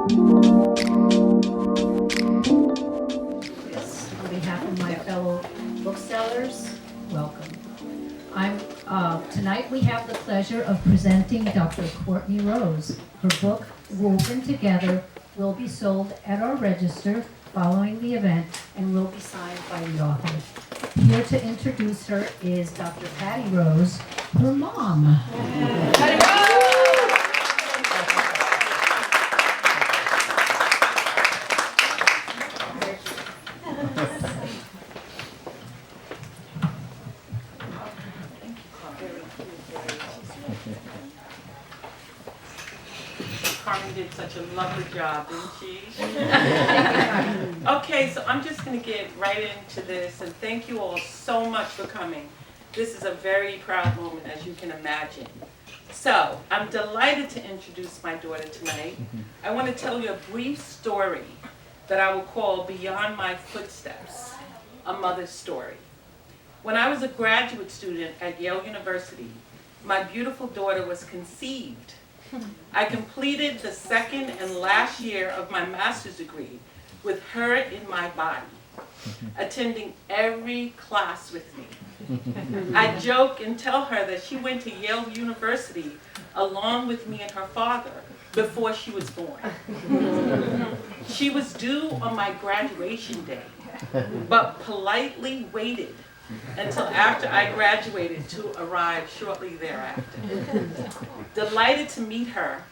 Yes, on behalf of my fellow booksellers, welcome. Tonight we have the pleasure of presenting Dr. Courtney Rose. Her book, Woven Together, will be sold at our register following the event and will be signed by the author. Here to introduce her is Dr. Patty Rose, her mom. Patty Rose! Carmen did such a lovely job, didn't she? Okay, so I'm just going to get right into this, and thank you all so much for coming. This is a very proud moment, as you can imagine. So, I'm delighted to introduce my daughter tonight. I want to tell you a brief story that I will call Beyond My Footsteps, a mother's story. When I was a graduate student at Yale University, my beautiful daughter was conceived. I completed the second and last year of my master's degree with her in my body, attending every class with me. I joke and tell her that she went to Yale University along with me and her father before she was born. She was due on my graduation day, but politely waited until after I graduated to arrive shortly thereafter. Delighted to meet her,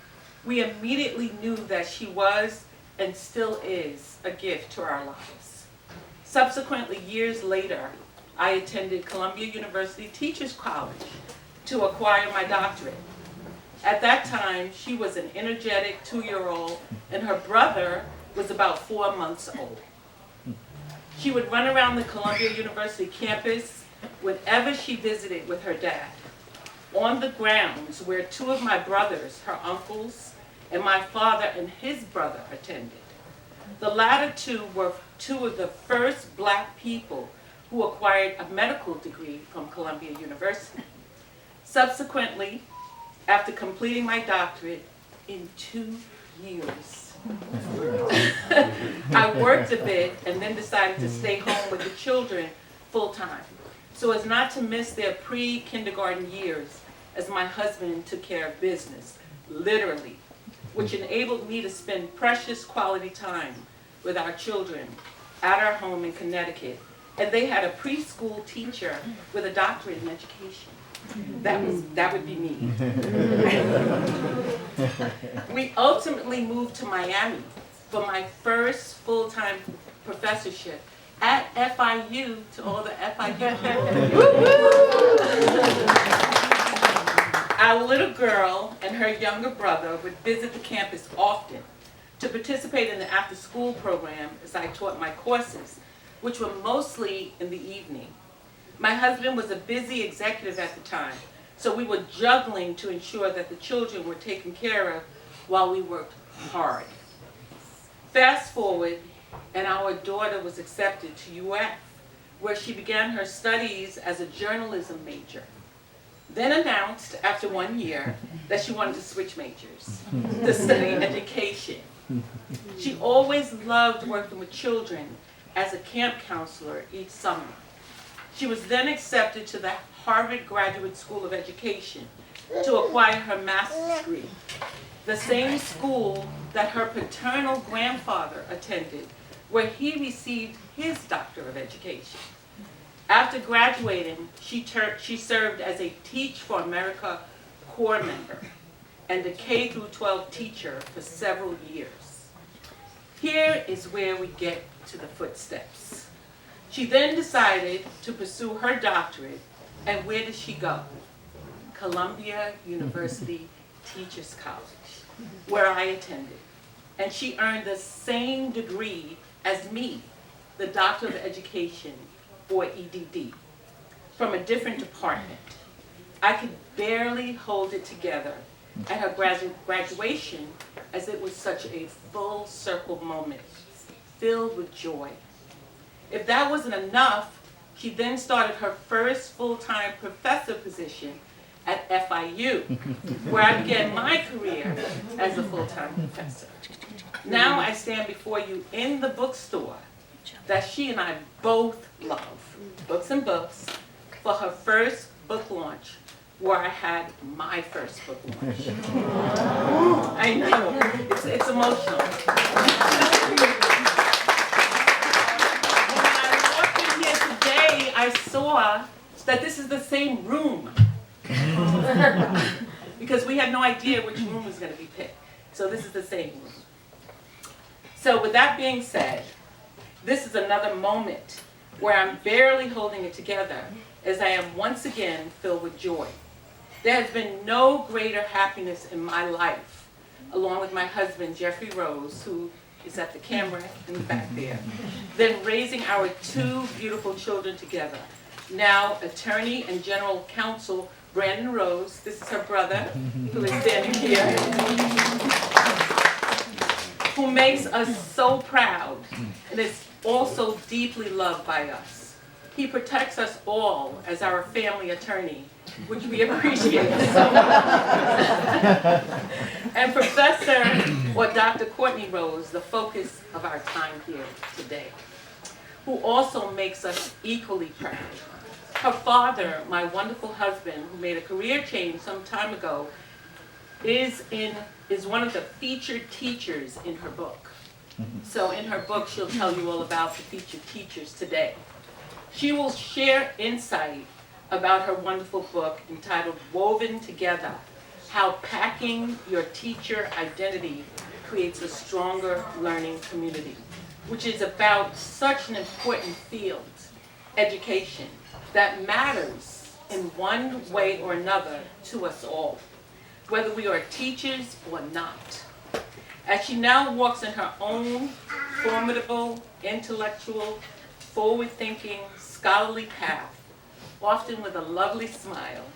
we immediately knew that she was and still is a gift to our lives. Subsequently, years later, I attended Columbia University Teachers College to acquire my doctorate. At that time, she was an energetic 2-year-old and her brother was about 4 months old. She would run around the Columbia University campus whenever she visited with her dad, on the grounds where 2 of my brothers, her uncles, and my father and his brother attended. The latter 2 were 2 of the first black people who acquired a medical degree from Columbia University. Subsequently, after completing my doctorate in 2 years, I worked a bit and then decided to stay home with the children full time, so as not to miss their pre-kindergarten years as my husband took care of business, literally, which enabled me to spend precious quality time with our children at our home in Connecticut. And they had a preschool teacher with a doctorate in education. That would be me. We ultimately moved to Miami for my first full-time professorship at FIU, to all the FIU Our little girl and her younger brother would visit the campus often to participate in the after-school program as I taught my courses, which were mostly in the evening. My husband was a busy executive at the time, so we were juggling to ensure that the children were taken care of while we worked hard. Fast forward, and our daughter was accepted to UF, where she began her studies as a journalism major. Then announced after 1 year that she wanted to switch majors to study education. She always loved working with children as a camp counselor each summer. She was then accepted to the Harvard Graduate School of Education to acquire her master's degree, the same school that her paternal grandfather attended, where he received his Doctor of Education. After graduating, she served as a Teach for America Corps member and a K-12 teacher for several years. Here is where we get to the footsteps. She then decided to pursue her doctorate, and where did she go? Columbia University Teachers College, where I attended. And she earned the same degree as me, the Doctor of Education, or EDD, from a different department. I could barely hold it together at her graduation, as it was such a full circle moment, filled with joy. If that wasn't enough, she then started her first full-time professor position at FIU, where I began my career as a full-time professor. Now I stand before you in the bookstore that she and I both love, Books and Books, for her first book launch, where I had my first book launch. I know, it's emotional. When I walked in here today, I saw that this is the same room. Because we had no idea which room was going to be picked. So this is the same room. So with that being said, this is another moment where I'm barely holding it together as I am once again filled with joy. There has been no greater happiness in my life, along with my husband, Jeffrey Rose, who is at the camera in the back there, than raising our two beautiful children together. Now, attorney and general counsel Brandon Rose, this is her brother, who is standing here, who makes us so proud and is also deeply loved by us. He protects us all as our family attorney, which we appreciate so much. And Professor, or Dr. Courtney Rose, the focus of our time here today, who also makes us equally proud. Her father, my wonderful husband, who made a career change some time ago, is one of the featured teachers in her book. So in her book, she'll tell you all about the featured teachers today. She will share insight about her wonderful book entitled Woven Together, How Packing Your Teacher Identity Creates a Stronger Learning Community, which is about such an important field, education, that matters in one way or another to us all, whether we are teachers or not. As she now walks in her own formidable, intellectual, forward-thinking, scholarly path, often with a lovely smile,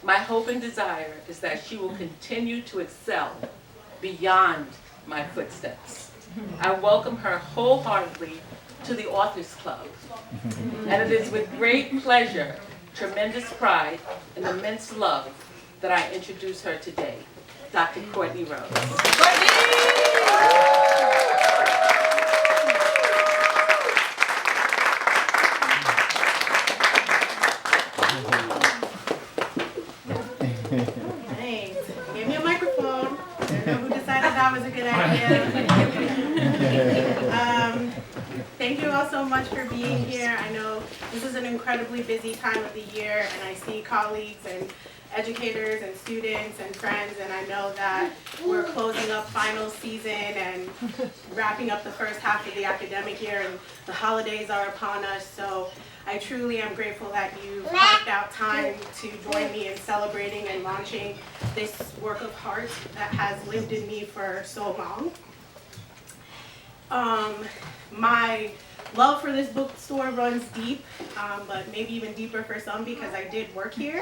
my hope and desire is that she will continue to excel beyond my footsteps. I welcome her wholeheartedly to the Authors Club. And it is with great pleasure, tremendous pride, and immense love that I introduce her today, Dr. Courtney Rose. Thanks. Give me a microphone. I don't know who decided that was a good idea. Thank you all so much for being here. I know this is an incredibly busy time of the year, and I see colleagues and educators and students and friends, and I know that we're closing up final season and wrapping up the first half of the academic year, and the holidays are upon us. So I truly am grateful that you carved out time to join me in celebrating and launching this work of art that has lived in me for so long. My love for this bookstore runs deep, but maybe even deeper for some because I did work here.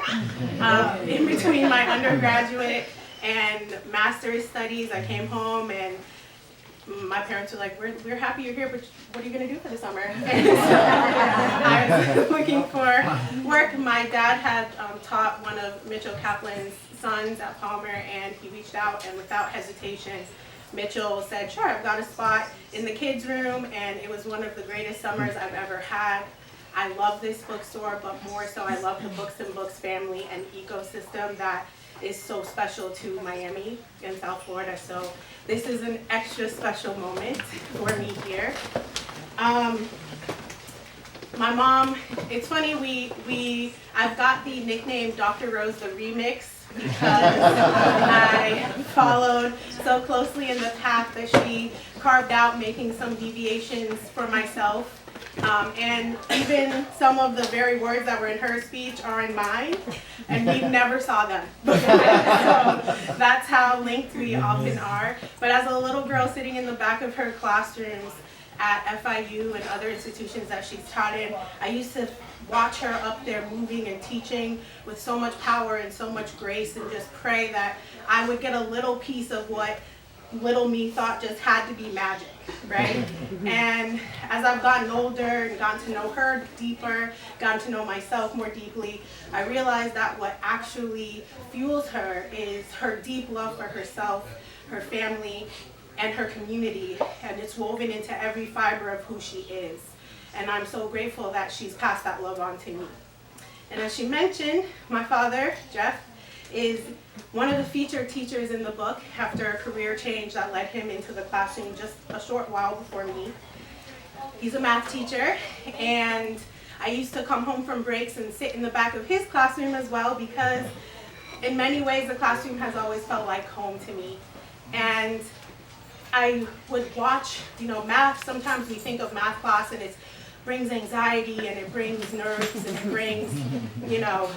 In between my undergraduate and master's studies, I came home and my parents were like, we're happy you're here, but what are you going to do for the summer? And so I was looking for work. My dad had taught one of Mitchell Kaplan's sons at Palmer, and he reached out, and without hesitation, Mitchell said, sure, I've got a spot in the kids' room, and it was one of the greatest summers I've ever had. I love this bookstore, but more so I love the Books and Books family and ecosystem that is so special to Miami and South Florida. So this is an extra special moment for me here. My mom, it's funny, I've got the nickname Dr. Rose the Remix because I followed so closely in the path that she carved out, making some deviations for myself. And even some of the very words that were in her speech are in mine, and we never saw them. So that's how linked we often are. But as a little girl sitting in the back of her classrooms at FIU and other institutions that she's taught in, I used to watch her up there moving and teaching with so much power and so much grace, and just pray that I would get a little piece of what little me thought just had to be magic, right? And as I've gotten older and gotten to know her deeper, gotten to know myself more deeply, I realized that what actually fuels her is her deep love for herself, her family, and her community, and it's woven into every fiber of who she is. And I'm so grateful that she's passed that love on to me. And as she mentioned, my father, Jeff, is one of the featured teachers in the book after a career change that led him into the classroom just a short while before me. He's a math teacher, and I used to come home from breaks and sit in the back of his classroom as well, because in many ways the classroom has always felt like home to me. And I would watch, math. Sometimes we think of math class and it brings anxiety and it brings nerves and it brings,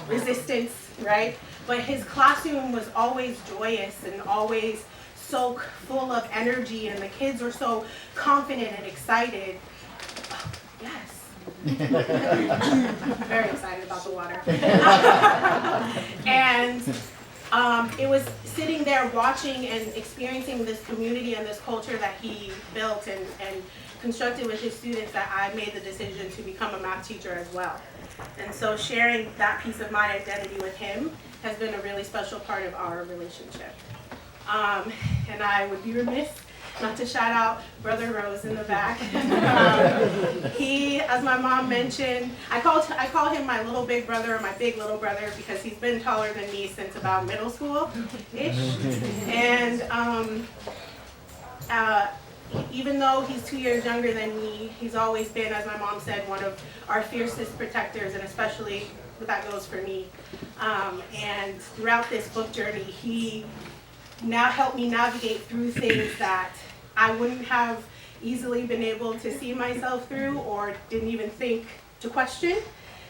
resistance, right? But his classroom was always joyous and always so full of energy, and the kids were so confident and excited. Oh, yes. Very excited about the water. And it was sitting there watching and experiencing this community and this culture that he built and constructed with his students that I made the decision to become a math teacher as well. And so sharing that piece of my identity with him has been a really special part of our relationship. And I would be remiss not to shout out Brother Rose in the back. He, as my mom mentioned, I call him my little big brother or my big little brother because he's been taller than me since about middle school-ish. And even though he's 2 years younger than me, he's always been, as my mom said, one of our fiercest protectors, and especially that goes for me. And throughout this book journey, he now helped me navigate through things that I wouldn't have easily been able to see myself through or didn't even think to question.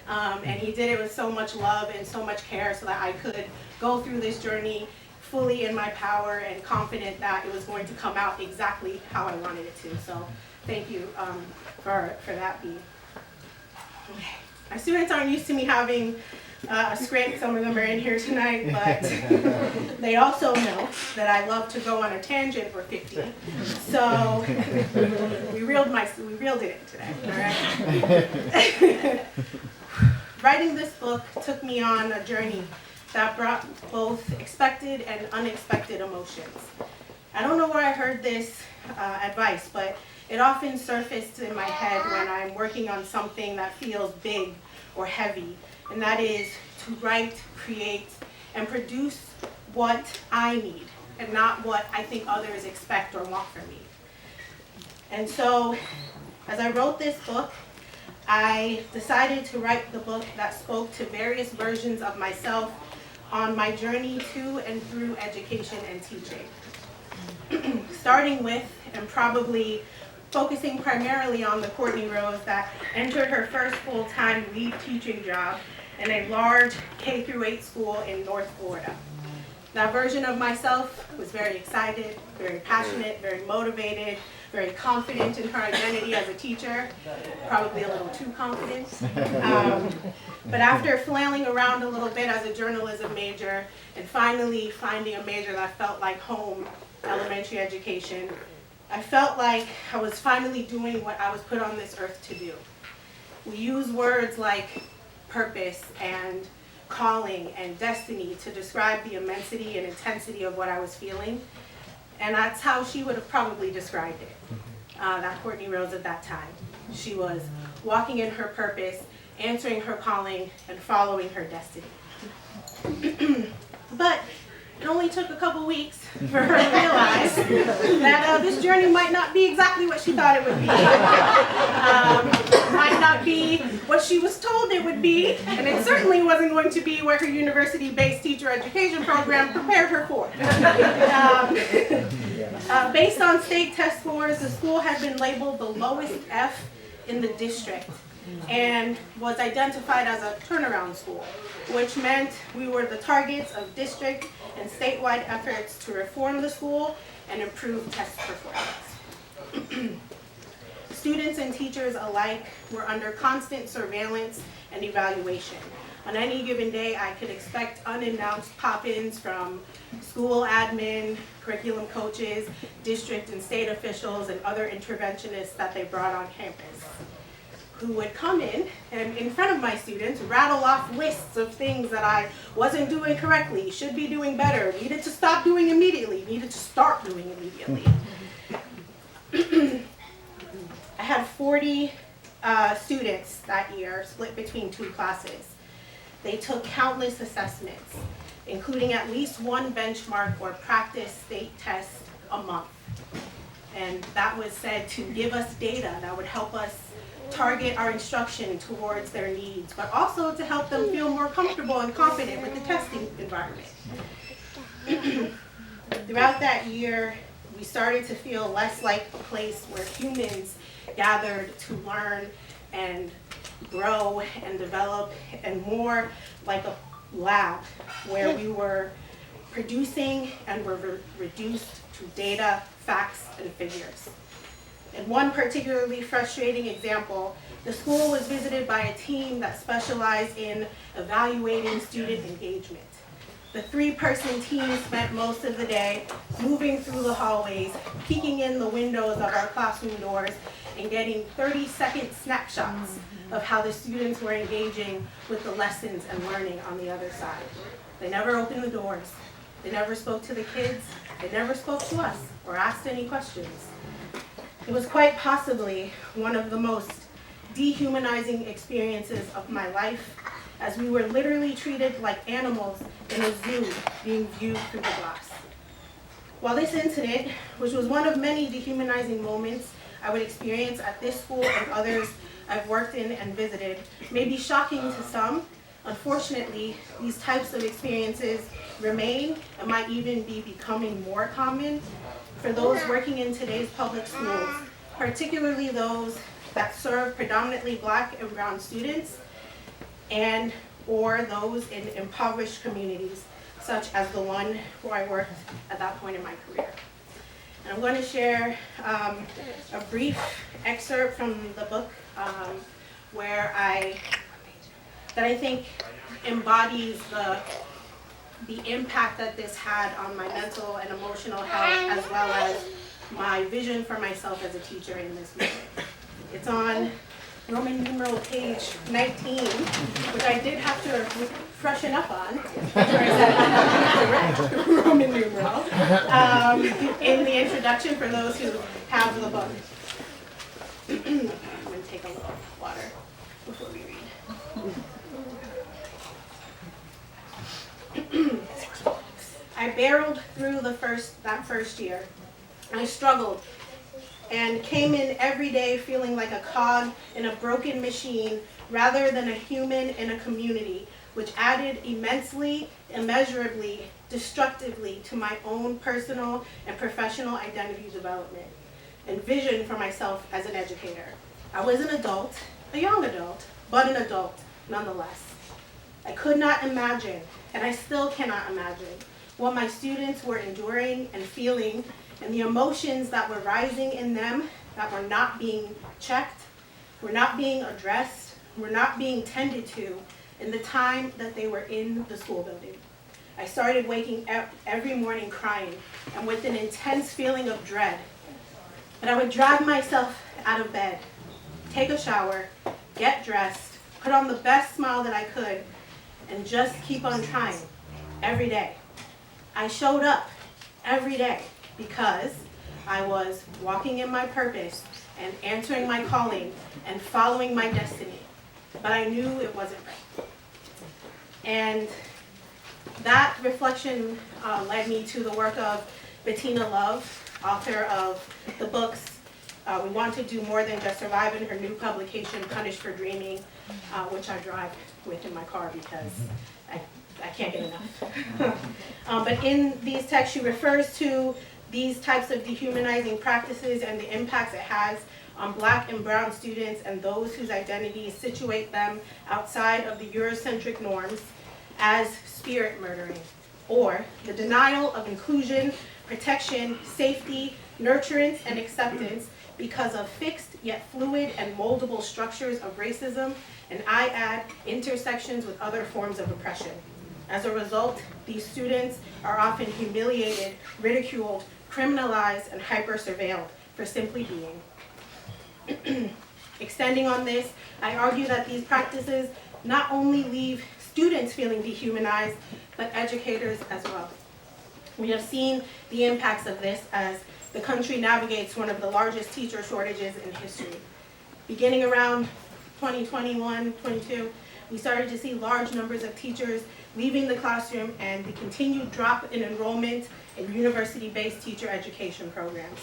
And he did it with so much love and so much care so that I could go through this journey fully in my power and confident that it was going to come out exactly how I wanted it to. So thank you for that, B. Okay. My students aren't used to me having a script. Some of them are in here tonight, but they also know that I love to go on a tangent for 50. So we reeled it in today, all right? Writing this book took me on a journey that brought both expected and unexpected emotions. I don't know where I heard this advice, but it often surfaced in my head when I'm working on something that feels big or heavy, and that is to write, create, and produce what I need, and not what I think others expect or want from me. And so, as I wrote this book, I decided to write the book that spoke to various versions of myself on my journey to and through education and teaching. Starting with, and probably focusing primarily on the Courtney Rose that entered her first full-time lead teaching job in a large K-8 school in North Florida. That version of myself was very excited, very passionate, very motivated, very confident in her identity as a teacher, probably a little too confident. But after flailing around a little bit as a journalism major and finally finding a major that felt like home, elementary education, I felt like I was finally doing what I was put on this earth to do. We use words like purpose and calling and destiny to describe the immensity and intensity of what I was feeling. And that's how she would have probably described it, that Courtney Rose at that time. She was walking in her purpose, answering her calling, and following her destiny. But it only took a couple weeks for her to realize that this journey might not be exactly what she thought it would be. Might not be what she was told it would be, and it certainly wasn't going to be what her university-based teacher education program prepared her for. Based on state test scores, the school had been labeled the lowest F in the district and was identified as a turnaround school, which meant we were the targets of district and statewide efforts to reform the school and improve test performance. Students and teachers alike were under constant surveillance and evaluation. On any given day, I could expect unannounced pop-ins from school admin, curriculum coaches, district and state officials, and other interventionists that they brought on campus, who would come in and in front of my students rattle off lists of things that I wasn't doing correctly, should be doing better, needed to stop doing immediately, needed to start doing immediately. I had 40 students that year, split between 2 classes. They took countless assessments, including at least one benchmark or practice state test a month. And that was said to give us data that would help us target our instruction towards their needs, but also to help them feel more comfortable and confident with the testing environment. Throughout that year, we started to feel less like a place where humans gathered to learn and grow and develop, and more like a lab where we were producing and were reduced to data, facts, and figures. In one particularly frustrating example, the school was visited by a team that specialized in evaluating student engagement. The 3-person team spent most of the day moving through the hallways, peeking in the windows of our classroom doors, and getting 30-second snapshots of how the students were engaging with the lessons and learning on the other side. They never opened the doors. They never spoke to the kids. They never spoke to us or asked any questions. It was quite possibly one of the most dehumanizing experiences of my life, as we were literally treated like animals in a zoo being viewed through the glass. While this incident, which was one of many dehumanizing moments I would experience at this school and others I've worked in and visited, may be shocking to some, unfortunately, these types of experiences remain and might even be becoming more common for those working in today's public schools, particularly those that serve predominantly Black and brown students, and or those in impoverished communities, such as the one where I worked at that point in my career. And I'm going to share a brief excerpt from the book that I think embodies the impact that this had on my mental and emotional health, as well as my vision for myself as a teacher in this moment. It's on Roman numeral page 19, which I did have to freshen up on after I said Roman numeral in the introduction for those who have the book. I'm going to take a little water before we read. I barreled through that first year. I struggled and came in every day feeling like a cog in a broken machine rather than a human in a community, which added immensely, immeasurably, destructively to my own personal and professional identity development and vision for myself as an educator. I was an adult, a young adult, but an adult nonetheless. I could not imagine, and I still cannot imagine, what my students were enduring and feeling, and the emotions that were rising in them that were not being checked, were not being addressed, were not being tended to in the time that they were in the school building. I started waking up every morning crying and with an intense feeling of dread. But I would drag myself out of bed, take a shower, get dressed, put on the best smile that I could, and just keep on trying every day. I showed up every day because I was walking in my purpose and answering my calling and following my destiny. But I knew it wasn't right. And that reflection led me to the work of Bettina Love, author of the books We Want to Do More Than Just Survive, in her new publication, Punished for Dreaming, which I drive with in my car because I can't get enough. But in these texts, she refers to these types of dehumanizing practices and the impacts it has on Black and brown students and those whose identities situate them outside of the Eurocentric norms as spirit murdering, or the denial of inclusion, protection, safety, nurturance, and acceptance because of fixed yet fluid and moldable structures of racism, and I add intersections with other forms of oppression. As a result, these students are often humiliated, ridiculed, criminalized, and hyper-surveilled for simply being. Extending on this, I argue that these practices not only leave students feeling dehumanized, but educators as well. We have seen the impacts of this as the country navigates one of the largest teacher shortages in history. Beginning around 2021, 22, we started to see large numbers of teachers leaving the classroom and the continued drop in enrollment in university-based teacher education programs.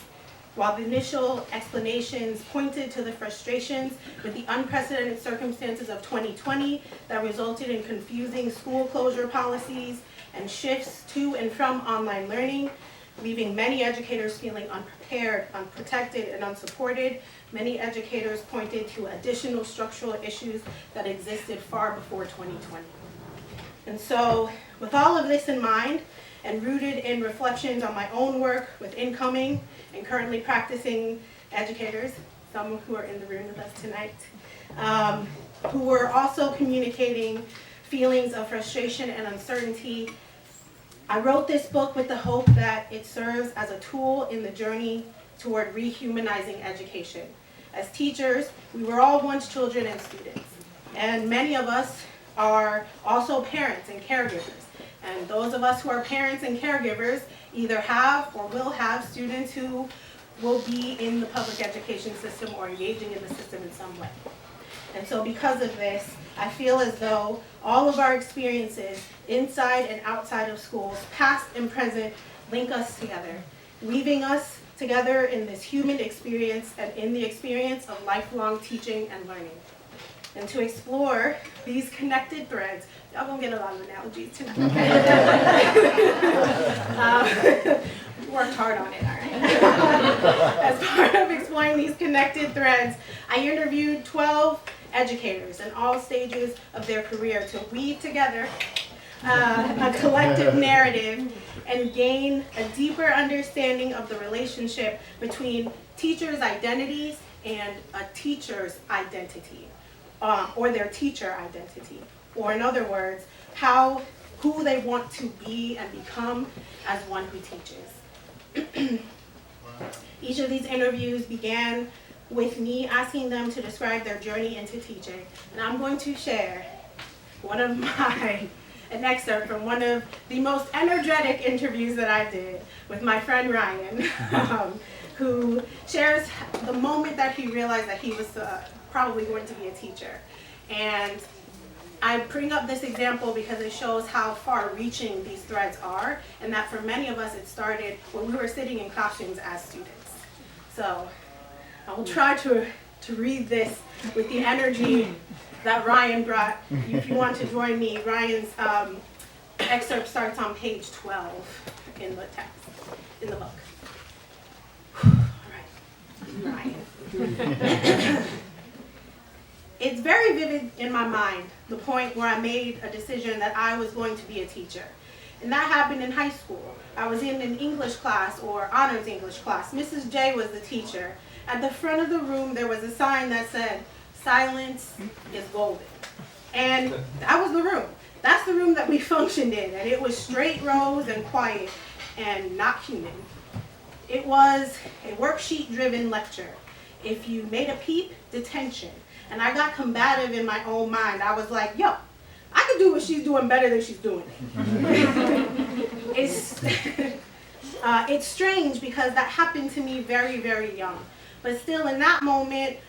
While the initial explanations pointed to the frustrations with the unprecedented circumstances of 2020 that resulted in confusing school closure policies and shifts to and from online learning, leaving many educators feeling unprepared, unprotected, and unsupported, many educators pointed to additional structural issues that existed far before 2020. And so, with all of this in mind, and rooted in reflections on my own work with incoming and currently practicing educators, some who are in the room with us tonight, who were also communicating feelings of frustration and uncertainty, I wrote this book with the hope that it serves as a tool in the journey toward rehumanizing education. As teachers, we were all once children and students, and many of us are also parents and caregivers. And those of us who are parents and caregivers either have or will have students who will be in the public education system or engaging in the system in some way. And so because of this, I feel as though all of our experiences inside and outside of schools, past and present, link us together, weaving us together in this human experience and in the experience of lifelong teaching and learning. And to explore these connected threads, y'all gonna get a lot of analogies tonight. Worked hard on it, all right. As part of exploring these connected threads, I interviewed 12 educators in all stages of their career to weave together a collective narrative and gain a deeper understanding of the relationship between teachers' identities and a teacher's identity. Or their teacher identity, or in other words, who they want to be and become as one who teaches. Each of these interviews began with me asking them to describe their journey into teaching, and I'm going to share an excerpt from one of the most energetic interviews that I did with my friend Ryan, who shares the moment that he realized that he was probably going to be a teacher. And I bring up this example because it shows how far-reaching these threads are, and that for many of us it started when we were sitting in classrooms as students. So I will try to read this with the energy that Ryan brought. If you want to join me, Ryan's excerpt starts on page 12 in the text, in the book. All right, Ryan. It's very vivid in my mind, the point where I made a decision that I was going to be a teacher. And that happened in high school. I was in an English class, or honors English class. Mrs. J was the teacher. At the front of the room, there was a sign that said, "Silence is golden." And that was the room. That's the room that we functioned in. And it was straight rows and quiet and not human. It was a worksheet-driven lecture. If you made a peep, detention. And I got combative in my own mind. I was like, yo, I could do what she's doing better than she's doing it. It's strange because that happened to me very, very young. But still in that moment,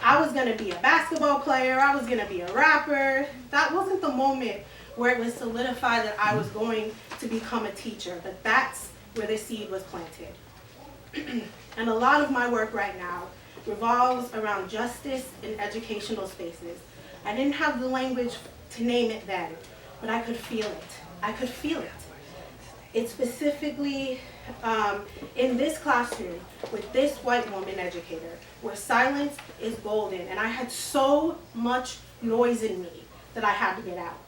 I was going to be a basketball player. I was going to be a rapper. That wasn't the moment where it was solidified that I was going to become a teacher. But that's where the seed was planted. And a lot of my work right now revolves around justice in educational spaces. I didn't have the language to name it then, but I could feel it. I could feel it. It's specifically in this classroom with this white woman educator, where silence is golden, and I had so much noise in me that I had to get out.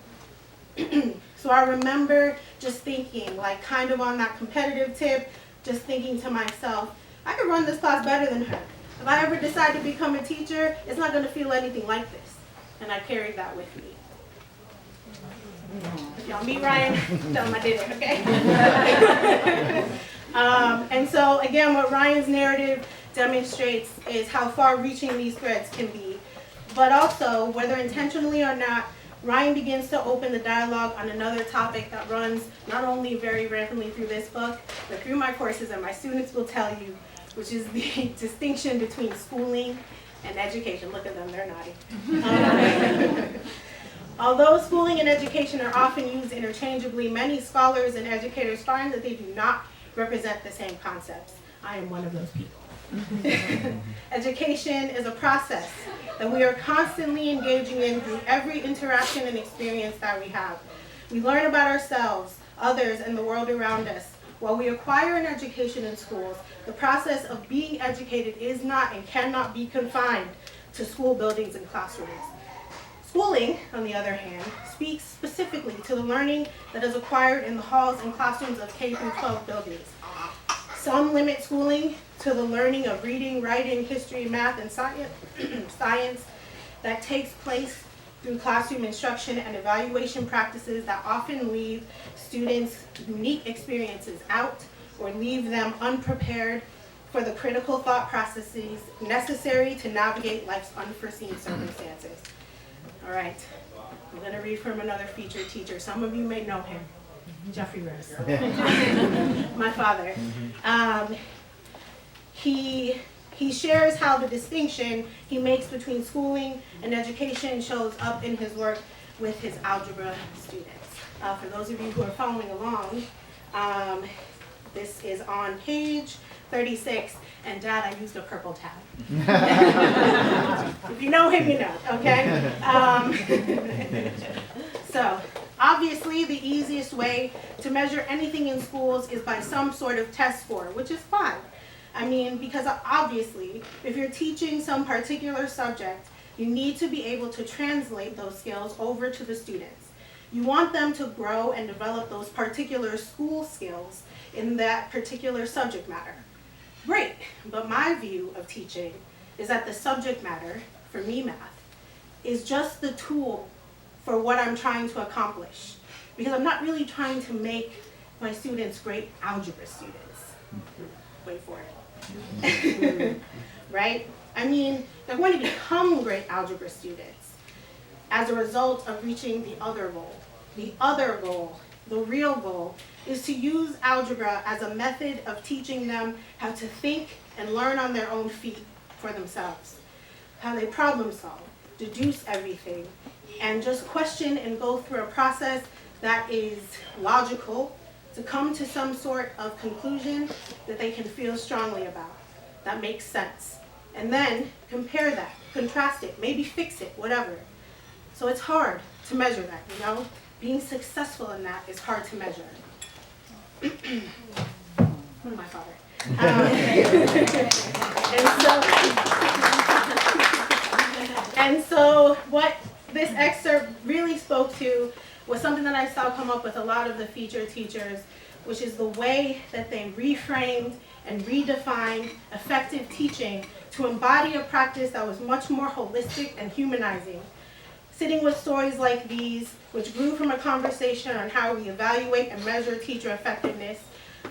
So I remember just thinking, like kind of on that competitive tip, just thinking to myself, I could run this class better than her. If I ever decide to become a teacher, it's not going to feel anything like this. And I carried that with me. If y'all meet Ryan, tell him I did it, okay? And so, again, what Ryan's narrative demonstrates is how far-reaching these threads can be. But also, whether intentionally or not, Ryan begins to open the dialogue on another topic that runs not only very rampantly through this book, but through my courses, and my students will tell you, which is the distinction between schooling and education. Look at them, they're nodding. Although schooling and education are often used interchangeably, many scholars and educators find that they do not represent the same concepts. I am one of those people. Education is a process that we are constantly engaging in through every interaction and experience that we have. We learn about ourselves, others, and the world around us. While we acquire an education in schools, the process of being educated is not and cannot be confined to school buildings and classrooms. Schooling, on the other hand, speaks specifically to the learning that is acquired in the halls and classrooms of K-12 buildings. Some limit schooling to the learning of reading, writing, history, math, and science that takes place through classroom instruction and evaluation practices that often leave students' unique experiences out or leave them unprepared for the critical thought processes necessary to navigate life's unforeseen circumstances. All right, I'm going to read from another featured teacher. Some of you may know him, Jeffrey Rose, my father. He shares how the distinction he makes between schooling and education shows up in his work with his algebra students. For those of you who are following along, this is on page 36, and Dad, I used a purple tab. If you know him, you know, okay? So, obviously, the easiest way to measure anything in schools is by some sort of test score, which is fine. I mean, because obviously, if you're teaching some particular subject, you need to be able to translate those skills over to the students. You want them to grow and develop those particular school skills in that particular subject matter. Great, but my view of teaching is that the subject matter, for me math, is just the tool for what I'm trying to accomplish. Because I'm not really trying to make my students great algebra students. Wait for it. Right? I mean, they're going to become great algebra students as a result of reaching the other goal. The other goal, the real goal, is to use algebra as a method of teaching them how to think and learn on their own feet for themselves. How they problem solve, deduce everything, and just question and go through a process that is logical to come to some sort of conclusion that they can feel strongly about, that makes sense. And then compare that, contrast it, maybe fix it, whatever. So it's hard to measure that, you know? Being successful in that is hard to measure. My father. And so what this excerpt really spoke to was something that I saw come up with a lot of the featured teachers, which is the way that they reframed and redefined effective teaching to embody a practice that was much more holistic and humanizing. Sitting with stories like these, which grew from a conversation on how we evaluate and measure teacher effectiveness,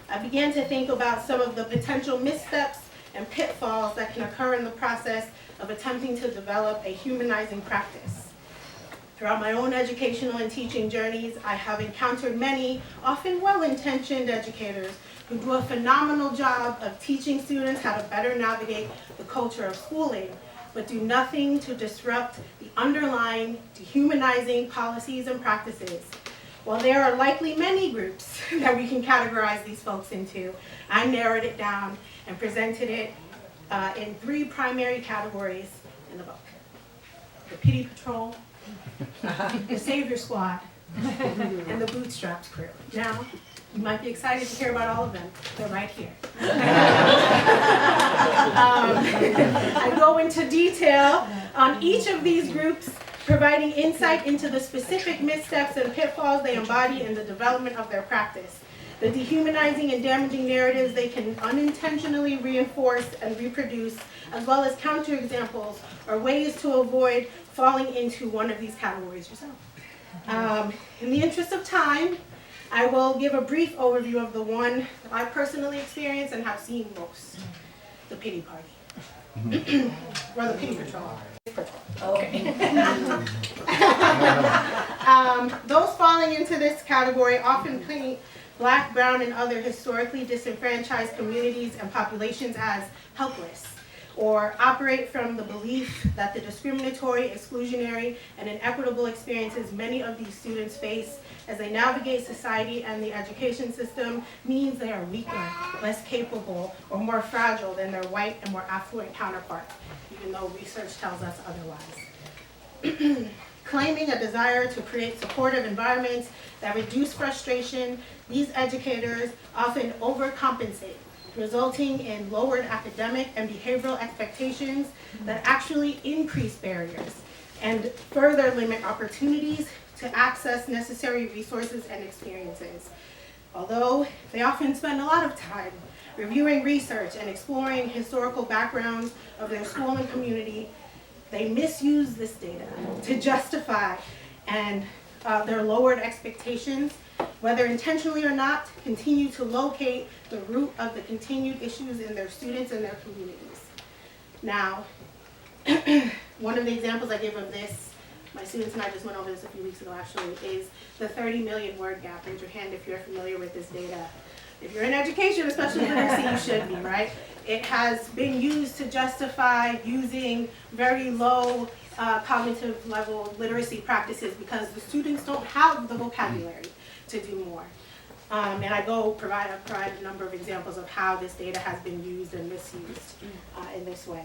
I began to think about some of the potential missteps and pitfalls that can occur in the process of attempting to develop a humanizing practice. Throughout my own educational and teaching journeys, I have encountered many, often well-intentioned educators who do a phenomenal job of teaching students how to better navigate the culture of schooling, but do nothing to disrupt the underlying dehumanizing policies and practices. While there are likely many groups that we can categorize these folks into, I narrowed it down and presented it in 3 primary categories in the book. The Pity Patrol, the Savior Squad, and the Bootstraps crew. Now, you might be excited to hear about all of them. They're right here. I go into detail on each of these groups, providing insight into the specific missteps and pitfalls they embody in the development of their practice. The dehumanizing and damaging narratives they can unintentionally reinforce and reproduce, as well as counterexamples or ways to avoid falling into one of these categories yourself. In the interest of time, I will give a brief overview of the one that I personally experienced and have seen most, the pity party, or the pity patrol. Okay. Those falling into this category often paint Black, brown, and other historically disenfranchised communities and populations as helpless, or operate from the belief that the discriminatory, exclusionary, and inequitable experiences many of these students face as they navigate society and the education system means they are weaker, less capable, or more fragile than their white and more affluent counterparts, even though research tells us otherwise. Claiming a desire to create supportive environments that reduce frustration, these educators often overcompensate, resulting in lowered academic and behavioral expectations that actually increase barriers and further limit opportunities to access necessary resources and experiences. Although they often spend a lot of time reviewing research and exploring historical backgrounds of their school and community, they misuse this data to justify and their lowered expectations, whether intentionally or not, continue to locate the root of the continued issues in their students and their communities. Now, one of the examples I give of this, my students and I just went over this a few weeks ago actually, is the 30 million word gap. Raise your hand if you're familiar with this data. If you're in education, especially literacy, you should be, right? It has been used to justify using very low cognitive level literacy practices because the students don't have the vocabulary to do more. And I provide a number of examples of how this data has been used and misused in this way.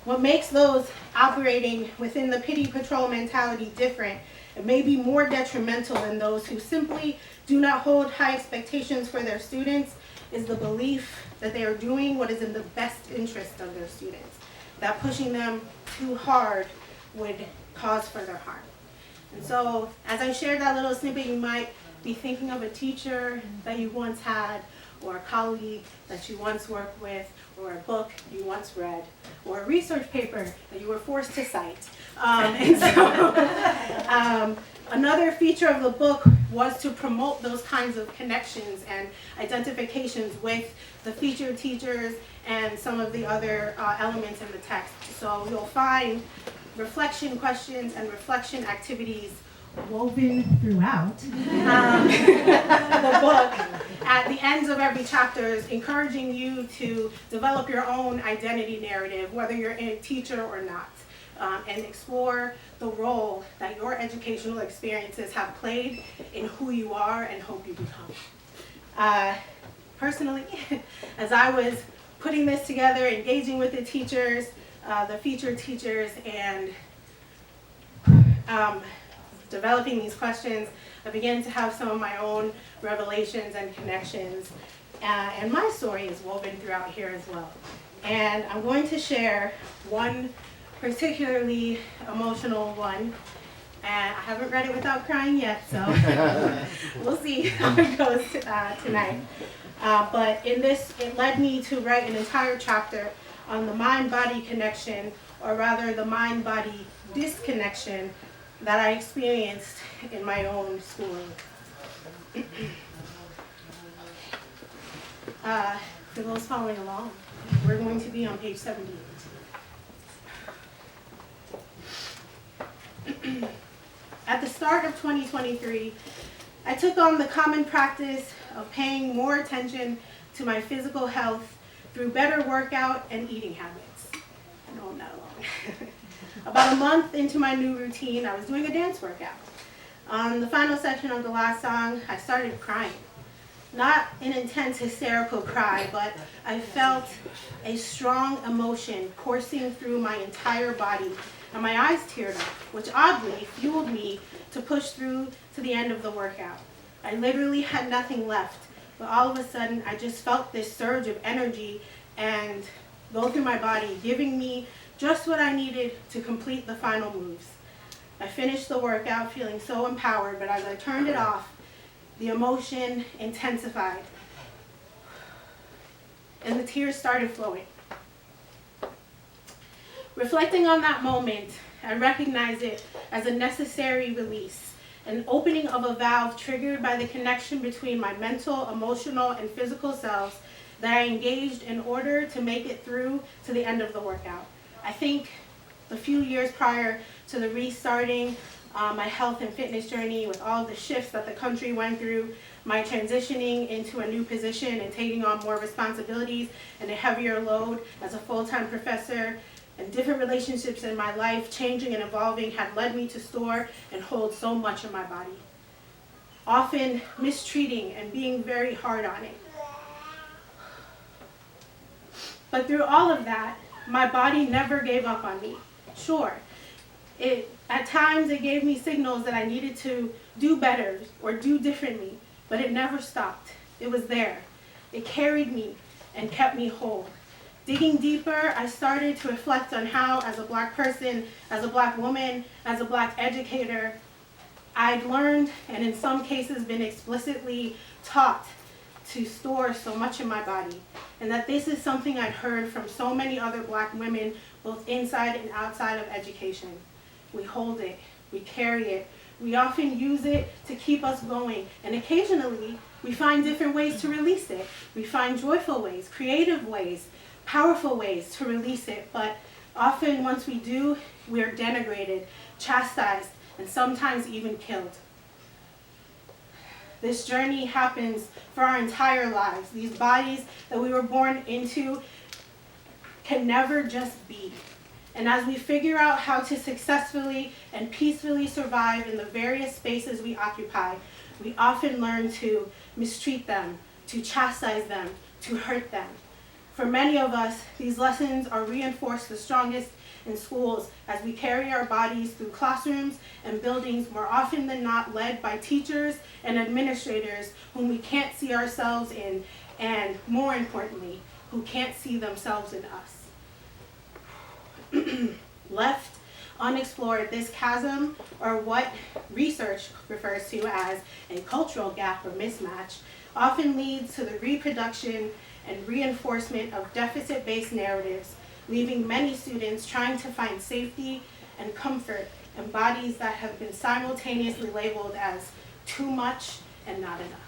What makes those operating within the pity patrol mentality different and maybe more detrimental than those who simply do not hold high expectations for their students is the belief that they are doing what is in the best interest of their students, that pushing them too hard would cause further harm. And so, as I shared that little snippet, you might be thinking of a teacher that you once had, or a colleague that you once worked with, or a book you once read, or a research paper that you were forced to cite. Another feature of the book was to promote those kinds of connections and identifications with the featured teachers and some of the other elements in the text. So you'll find reflection questions and reflection activities woven throughout the book at the ends of every chapter, encouraging you to develop your own identity narrative, whether you're a teacher or not, and explore the role that your educational experiences have played in who you are and hope you become. Personally, as I was putting this together, engaging with the teachers, the featured teachers, and developing these questions, I began to have some of my own revelations and connections. And my story is woven throughout here as well. And I'm going to share one particularly emotional one. And I haven't read it without crying yet, so we'll see how it goes tonight. But in this, it led me to write an entire chapter on the mind-body connection, or rather the mind-body disconnection that I experienced in my own schooling. For those following along, we're going to be on page 78. At the start of 2023, I took on the common practice of paying more attention to my physical health through better workout and eating habits. No, I'm not alone. About a month into my new routine, I was doing a dance workout. On the final section of the last song, I started crying. Not an intense hysterical cry, but I felt a strong emotion coursing through my entire body, and my eyes teared up, which oddly fueled me to push through to the end of the workout. I literally had nothing left, but all of a sudden I just felt this surge of energy and go through my body, giving me just what I needed to complete the final moves. I finished the workout feeling so empowered, but as I turned it off, the emotion intensified, and the tears started flowing. Reflecting on that moment, I recognize it as a necessary release, an opening of a valve triggered by the connection between my mental, emotional, and physical selves that I engaged in order to make it through to the end of the workout. I think the few years prior to the restarting my health and fitness journey, with all the shifts that the country went through, my transitioning into a new position and taking on more responsibilities and a heavier load as a full-time professor, and different relationships in my life changing and evolving had led me to store and hold so much of my body, often mistreating and being very hard on it. But through all of that, my body never gave up on me. Sure, at times it gave me signals that I needed to do better or do differently, but it never stopped. It was there. It carried me and kept me whole. Digging deeper, I started to reflect on how, as a Black person, as a Black woman, as a Black educator, I'd learned, and in some cases been explicitly taught, to store so much in my body. And that this is something I'd heard from so many other Black women, both inside and outside of education. We hold it, we carry it, we often use it to keep us going, and occasionally we find different ways to release it. We find joyful ways, creative ways, powerful ways to release it, but often once we do, we're denigrated, chastised, and sometimes even killed. This journey happens for our entire lives. These bodies that we were born into can never just be. And as we figure out how to successfully and peacefully survive in the various spaces we occupy, we often learn to mistreat them, to chastise them, to hurt them. For many of us, these lessons are reinforced the strongest in schools as we carry our bodies through classrooms and buildings more often than not led by teachers and administrators whom we can't see ourselves in, and more importantly, who can't see themselves in us. Left unexplored, this chasm, or what research refers to as a cultural gap or mismatch, often leads to the reproduction and reinforcement of deficit-based narratives, leaving many students trying to find safety and comfort in bodies that have been simultaneously labeled as too much and not enough.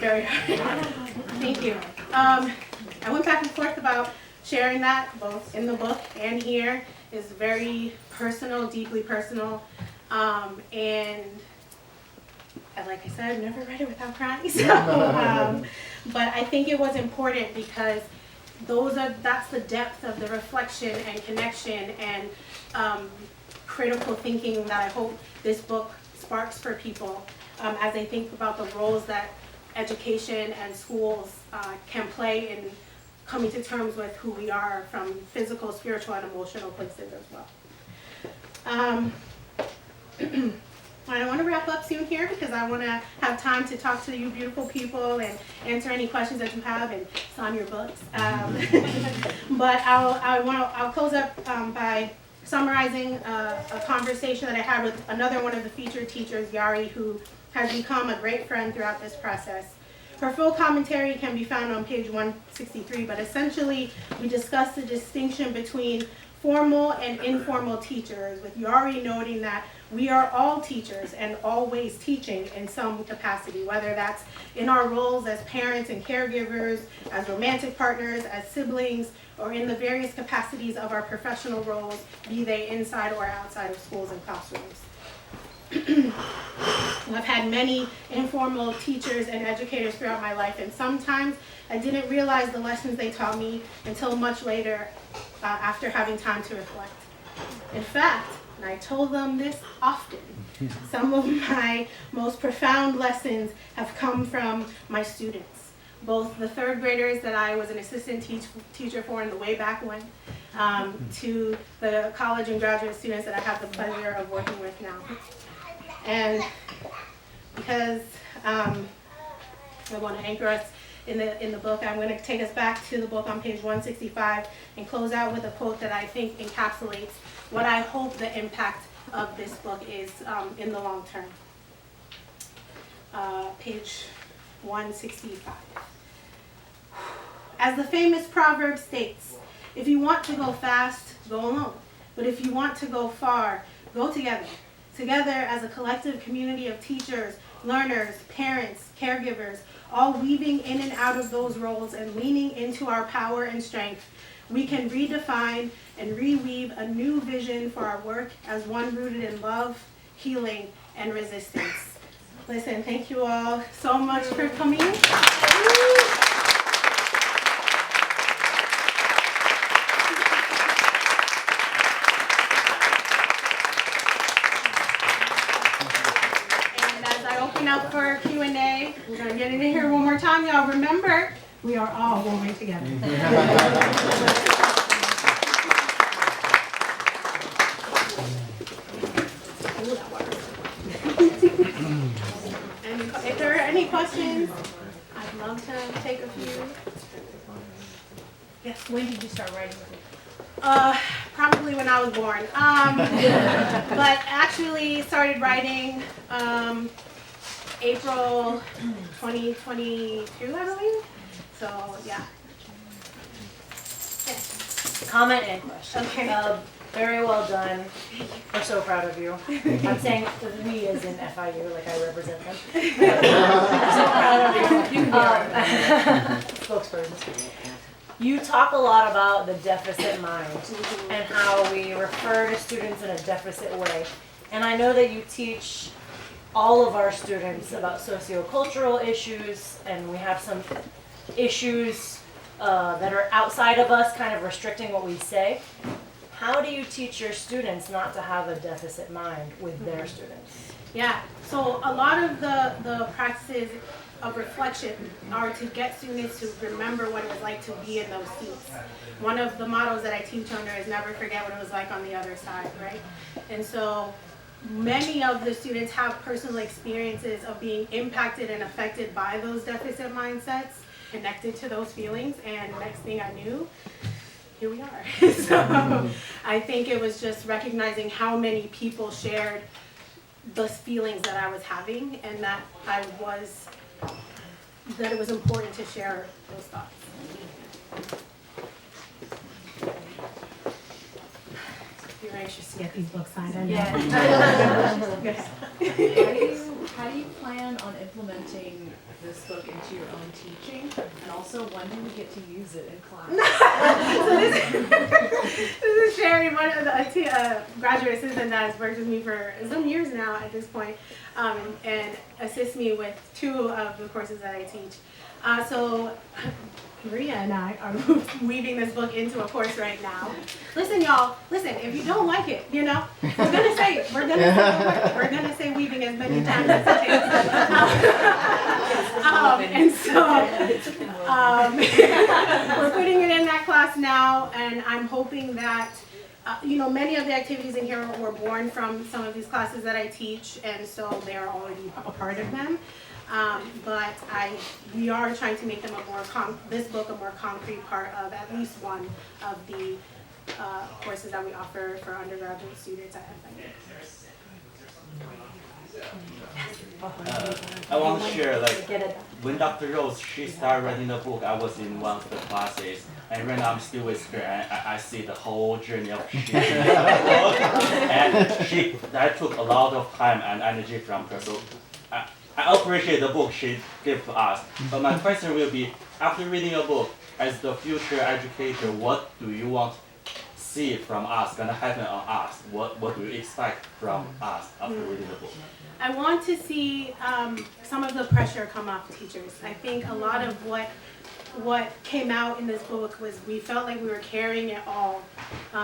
Very hard. Thank you. I went back and forth about sharing that, both in the book and here. It's very personal, deeply personal, and like I said, I've never read it without crying. So, but I think it was important because that's the depth of the reflection and connection and critical thinking that I hope this book sparks for people as they think about the roles that education and schools can play in coming to terms with who we are from physical, spiritual, and emotional places as well. I want to wrap up soon here because I want to have time to talk to you beautiful people and answer any questions that you have and sign your books. But I'll close up by summarizing a conversation that I had with another one of the featured teachers, Yari, who has become a great friend throughout this process. Her full commentary can be found on page 163, but essentially we discussed the distinction between formal and informal teachers, with Yari noting that we are all teachers and always teaching in some capacity, whether that's in our roles as parents and caregivers, as romantic partners, as siblings, or in the various capacities of our professional roles, be they inside or outside of schools and classrooms. I've had many informal teachers and educators throughout my life, and sometimes I didn't realize the lessons they taught me until much later after having time to reflect. In fact, and I told them this often, some of my most profound lessons have come from my students, both the third graders that I was an assistant teacher for in the way back when, to the college and graduate students that I have the pleasure of working with now. And because I want to anchor us in the book. I'm going to take us back to the book on page 165 and close out with a quote that I think encapsulates what I hope the impact of this book is in the long term. Page 165. As the famous proverb states, if you want to go fast, go alone. But if you want to go far, go together. Together as a collective community of teachers, learners, parents, caregivers, all weaving in and out of those roles and leaning into our power and strength, we can redefine and reweave a new vision for our work as one rooted in love, healing, and resistance. Listen, thank you all so much for coming. Up for Q&A. We're going to get into here one more time. Y'all remember, we are all woven together. And if there are any questions, I'd love to take a few. Yes. When did you start writing? Probably when I was born. But actually started writing April 2022, I believe. So, yeah. Comment and question. Okay. Very well done. We're so proud of you. I'm saying we as in FIU, like I represent them. I'm so proud of you. Spokesperson. You talk a lot about the deficit mind and how we refer to students in a deficit way. And I know that you teach all of our students about sociocultural issues, and we have some issues that are outside of us, kind of restricting what we say. How do you teach your students not to have a deficit mind with their students? Yeah, so a lot of the practices of reflection are to get students to remember what it was like to be in those seats. One of the mottos that I teach under is never forget what it was like on the other side, right? And so many of the students have personal experiences of being impacted and affected by those deficit mindsets, connected to those feelings, and next thing I knew, here we are. So I think it was just recognizing how many people shared those feelings that I was having, and that it was important to share those thoughts. You're anxious to get these books signed, I know. Yeah. How do you plan on implementing this book into your own teaching? And also, when do we get to use it in class? So this is Sherry, one of the graduate assistant that has worked with me for some years now at this point, and assists me with 2 of the courses that I teach. So Maria and I are weaving this book into a course right now. Listen, y'all. Listen, if you don't like it, we're gonna say the word. We're gonna say weaving as many times as it takes. And so we're putting it in that class now, and I'm hoping that many of the activities in here were born from some of these classes that I teach, and so they are already a part of them. But we are trying to make them this book a more concrete part of at least one of the courses that we offer for undergraduate students at FIU. I want to share, when Dr. Rose, she started writing the book, I was in one of the classes, and right now I'm still with her, and I see the whole journey of she and that took a lot of time and energy from her, so I appreciate the book she gave to us. But my question will be, after reading a book, as the future educator, what do you want to see from us, gonna happen on us? What do you expect from us after reading the book? I want to see some of the pressure come off teachers. I think a lot of what came out in this book was we felt like we were carrying it all.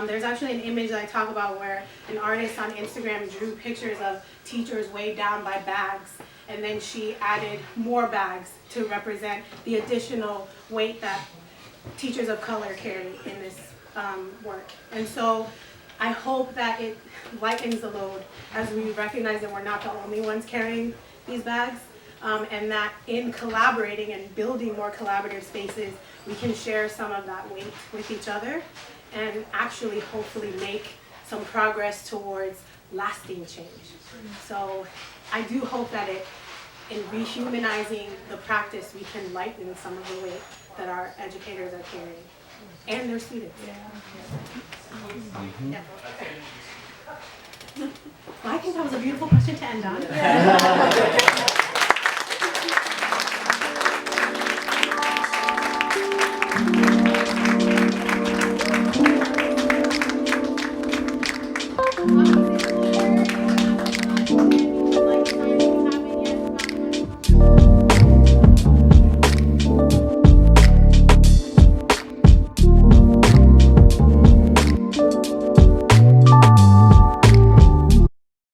There's actually an image that I talk about where an artist on Instagram drew pictures of teachers weighed down by bags, and then she added more bags to represent the additional weight that teachers of color carry in this work. And so I hope that it lightens the load as we recognize that we're not the only ones carrying these bags. and that in collaborating and building more collaborative spaces, we can share some of that weight with each other and actually hopefully make some progress towards lasting change. So I do hope that in rehumanizing the practice, we can lighten some of the weight that our educators are carrying and their students. Well, I think that was a beautiful question to end on.